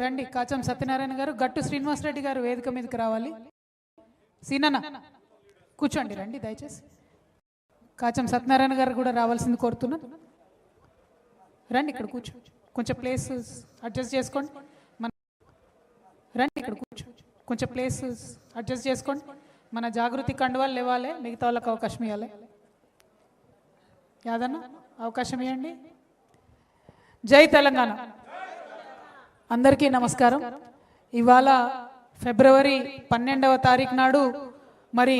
రండి. కాచం సత్యనారాయణ గారు, గట్టు శ్రీనివాస్ రెడ్డి గారు వేదిక మీదకి రావాలి. సీనన్న కూర్చోండి, రండి దయచేసి. కాచం సత్యనారాయణ గారు కూడా రావాల్సింది కోరుతున్నాను. రండి, ఇక్కడ కూర్చో, కొంచెం ప్లేస్ అడ్జస్ట్ చేసుకోండి. రండి, ఇక్కడ కూర్చో, కొంచెం ప్లేస్ అడ్జస్ట్ చేసుకోండి. మన జాగృతి కండువాలు లేవాలి, మిగతా వాళ్ళకి అవకాశం ఇవ్వాలి. యాదన్న అవకాశం ఇవ్వండి. జై తెలంగాణ. అందరికీ నమస్కారం. ఇవాళ ఫిబ్రవరి 12వ తారీఖు నాడు మరి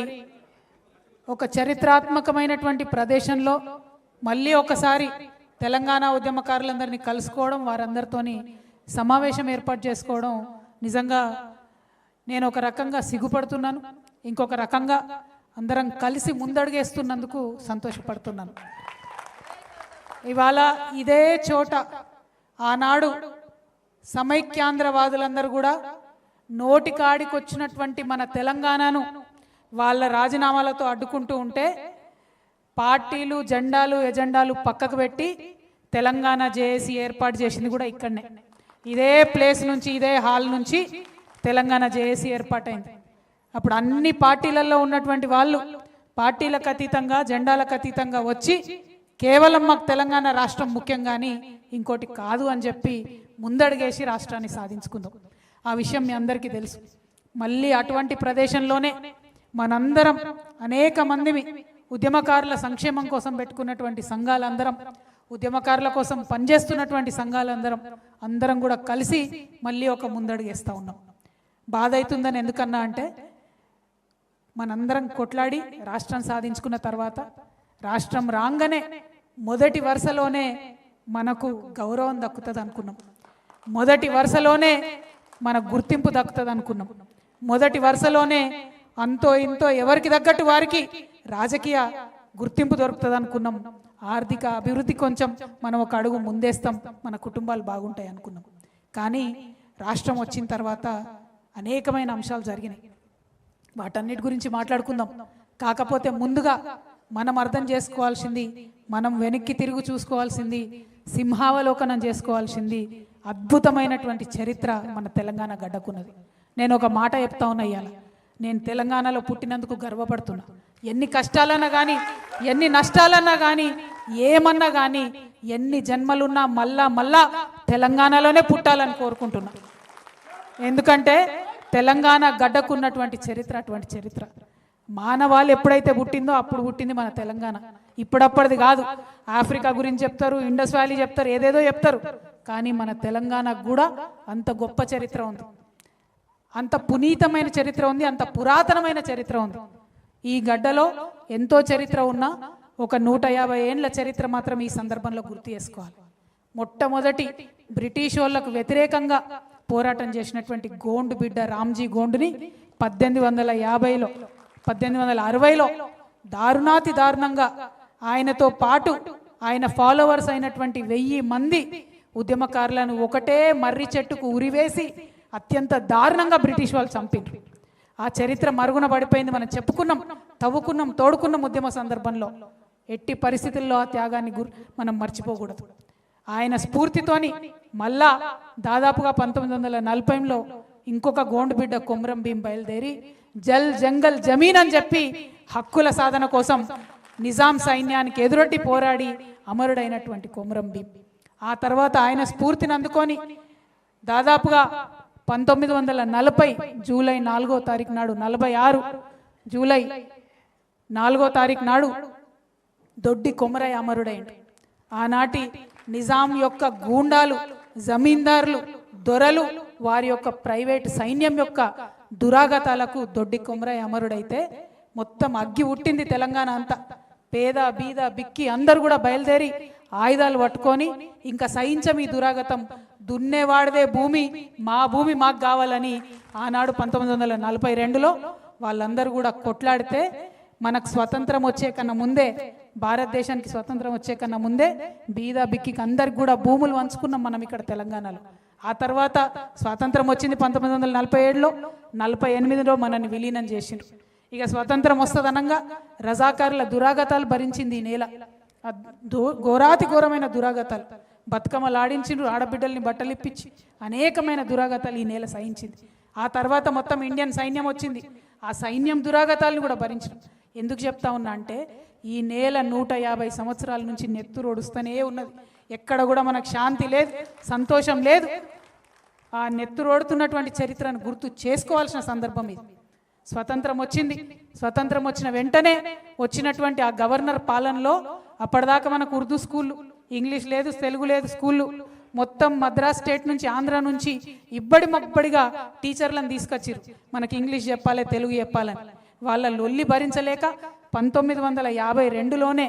ఒక చరిత్రాత్మకమైనటువంటి ప్రదేశంలో మళ్ళీ ఒకసారి తెలంగాణ ఉద్యమకారులందరినీ కలుసుకోవడం, వారందరితోని సమావేశం ఏర్పాటు చేసుకోవడం నిజంగా నేను ఒక రకంగా సిగ్గుపడుతున్నాను, ఇంకొక రకంగా అందరం కలిసి ముందడుగేస్తున్నందుకు సంతోషపడుతున్నాను. ఇవాళ ఇదే చోట ఆనాడు సమైక్యాంధ్రవాదులందరూ కూడా నోటికాడికి వచ్చినటువంటి మన తెలంగాణను వాళ్ళ రాజీనామాలతో అడ్డుకుంటూ ఉంటే పార్టీలు, జెండాలు, ఎజెండాలు పక్కకు పెట్టి తెలంగాణ జేఏసీ ఏర్పాటు చేసింది కూడా ఇక్కడనే, ఇదే ప్లేస్ నుంచి, ఇదే హాల్ నుంచి తెలంగాణ జేఏసీ ఏర్పాటైంది. అప్పుడు అన్ని పార్టీలలో ఉన్నటువంటి వాళ్ళు పార్టీలకు అతీతంగా, జెండాలకు అతీతంగా వచ్చి కేవలం మాకు తెలంగాణ రాష్ట్రం ముఖ్యం కానీ ఇంకోటి కాదు అని చెప్పి ముందడుగేసి రాష్ట్రాన్ని సాధించుకుందాం. ఆ విషయం మీ అందరికీ తెలుసు. మళ్ళీ అటువంటి ప్రదేశంలోనే మనందరం అనేక మందిమి ఉద్యమకారుల సంక్షేమం కోసం పెట్టుకున్నటువంటి సంఘాలందరం, ఉద్యమకారుల కోసం పనిచేస్తున్నటువంటి సంఘాలందరం కూడా కలిసి మళ్ళీ ఒక ముందడుగేస్తూ ఉన్నాం. బాధ అవుతుందని ఎందుకన్నా అంటే మనందరం కొట్లాడి రాష్ట్రం సాధించుకున్న తర్వాత రాష్ట్రం రాగానే మొదటి వరుసలోనే మనకు గౌరవం దక్కుతుంది అనుకున్నాం, మొదటి వరుసలోనే మన గుర్తింపు దక్కుతుంది అనుకున్నాం, మొదటి వరుసలోనే అంతో ఇంతో ఎవరికి తగ్గట్టు వారికి రాజకీయ గుర్తింపు దొరుకుతుంది అనుకున్నాం, ఆర్థిక అభివృద్ధి కొంచెం మనం ఒక అడుగు ముందేస్తాం, మన కుటుంబాలు బాగుంటాయి అనుకున్నాం. కానీ రాష్ట్రం వచ్చిన తర్వాత అనేకమైన అంశాలు జరిగినాయి, వాటన్నిటి గురించి మాట్లాడుకుందాం. కాకపోతే ముందుగా మనం అర్థం చేసుకోవాల్సింది, మనం వెనక్కి తిరిగి చూసుకోవాల్సింది, సింహావలోకనం చేసుకోవాల్సింది అద్భుతమైనటువంటి చరిత్ర మన తెలంగాణ గడ్డకున్నది. నేను ఒక మాట చెప్తా ఉన్నా, ఇవాళ నేను తెలంగాణలో పుట్టినందుకు గర్వపడుతున్నా. ఎన్ని కష్టాలన్నా కానీ, ఎన్ని నష్టాలన్నా కానీ, ఏమన్నా కానీ, ఎన్ని జన్మలున్నా మళ్ళా తెలంగాణలోనే పుట్టాలని కోరుకుంటున్నా. ఎందుకంటే తెలంగాణ గడ్డకున్నటువంటి చరిత్ర అటువంటి చరిత్ర. మానవాళి ఎప్పుడైతే పుట్టిందో అప్పుడు పుట్టింది మన తెలంగాణ, ఇప్పుడప్పటిది కాదు. ఆఫ్రికా గురించి చెప్తారు, ఇండస్ వ్యాలీ చెప్తారు, ఏదేదో చెప్తారు, కానీ మన తెలంగాణకు కూడా అంత గొప్ప చరిత్ర ఉంది, అంత పునీతమైన చరిత్ర ఉంది, అంత పురాతనమైన చరిత్ర ఉంది. ఈ గడ్డలో ఎంతో చరిత్ర ఉన్నా ఒక 150 ఏండ్ల చరిత్ర మాత్రం ఈ సందర్భంలో గుర్తు చేసుకోవాలి. మొట్టమొదటి బ్రిటిష్ వాళ్ళకు వ్యతిరేకంగా పోరాటం చేసినటువంటి గోండు బిడ్డ రామ్జీ గోండుని 1850లో 1860లో దారుణాతి దారుణంగా ఆయనతో పాటు ఆయన ఫాలోవర్స్ అయినటువంటి 1000 మంది ఉద్యమకారులను ఒకటే మర్రి చెట్టుకు ఉరివేసి అత్యంత దారుణంగా బ్రిటిష్ వాళ్ళు చంపారు. ఆ చరిత్ర మరుగున పడిపోయింది. మనం చెప్పుకున్నాం, తవ్వుకున్నాం, తోడుకున్నాం ఉద్యమ సందర్భంలో. ఎట్టి పరిస్థితుల్లో ఆ త్యాగాన్ని మనం మర్చిపోకూడదు. ఆయన స్ఫూర్తితోని మళ్ళా దాదాపుగా 1940లో ఇంకొక గోండు బిడ్డ కొమరం భీం బయలుదేరి జల్ జంగల్ జమీన్ అని చెప్పి హక్కుల సాధన కోసం నిజాం సైన్యానికి ఎదురొడ్డి పోరాడి అమరుడైనటువంటి కొమరం భీం. ఆ తర్వాత ఆయన స్ఫూర్తిని అందుకొని దాదాపుగా 1940 జూలై 4వ తారీఖు నాడు, 46 జూలై 4వ తారీఖు నాడు దొడ్డి కొమరయ్య అమరుడైండు. ఆనాటి నిజాం యొక్క గూండాలు, జమీందారులు, దొరలు, వారి యొక్క ప్రైవేట్ సైన్యం యొక్క దురాగతాలకు దొడ్డి కొమరయ్య అమరుడైతే మొత్తం అగ్గి ఉట్టింది తెలంగాణ అంతా. పేద బీద బిక్కి అందరు కూడా బయలుదేరి ఆయుధాలు పట్టుకొని ఇంకా సహించం ఈ దురాగతం, దున్నేవాడిదే భూమి, మా భూమి మాకు కావాలని ఆనాడు 1942లో వాళ్ళందరూ కూడా కొట్లాడితే మనకు స్వతంత్రం వచ్చే కన్నా ముందే, భారతదేశానికి స్వతంత్రం వచ్చే కన్నా ముందే బీద బిక్కికి అందరికి కూడా భూములు వంచుకున్నాం మనం ఇక్కడ తెలంగాణలో. ఆ తర్వాత స్వాతంత్రం వచ్చింది 1947లో, 48లో మనల్ని విలీనం చేసిండ్రు. ఇక స్వతంత్రం వస్తుందనంగా రజాకారుల దురాగతాలు భరించింది ఈ నేల, ఘోరాతి ఘోరమైన దురాగతాలు. బతుకమ్మలు ఆడించిండ్రు, ఆడబిడ్డల్ని బట్టలు ఇప్పించి అనేకమైన దురాగతాలు ఈ నేల సహించింది. ఆ తర్వాత మొత్తం ఇండియన్ సైన్యం వచ్చింది, ఆ సైన్యం దురాగతాలను కూడా భరించడం. ఎందుకు చెప్తా ఉన్నా అంటే ఈ నేల 150 సంవత్సరాల నుంచి నెత్తురు ఒడుస్తూనే ఉన్నది. ఎక్కడ కూడా మనకు శాంతి లేదు, సంతోషం లేదు. ఆ నెత్తురోడుతున్నటువంటి చరిత్రను గుర్తు చేసుకోవాల్సిన సందర్భం ఇది. స్వతంత్రం వచ్చింది, స్వతంత్రం వచ్చిన వెంటనే వచ్చినటువంటి ఆ గవర్నర్ పాలనలో అప్పటిదాకా మనకు ఉర్దూ స్కూళ్ళు, ఇంగ్లీష్ లేదు, తెలుగు లేదు స్కూళ్ళు, మొత్తం మద్రాస్ స్టేట్ నుంచి ఆంధ్ర నుంచి ఇబ్బడిగా టీచర్లను తీసుకొచ్చిర్రు. మనకి ఇంగ్లీష్ చెప్పాలి, తెలుగు చెప్పాలని. వాళ్ళ లొల్లి భరించలేక 1952లోనే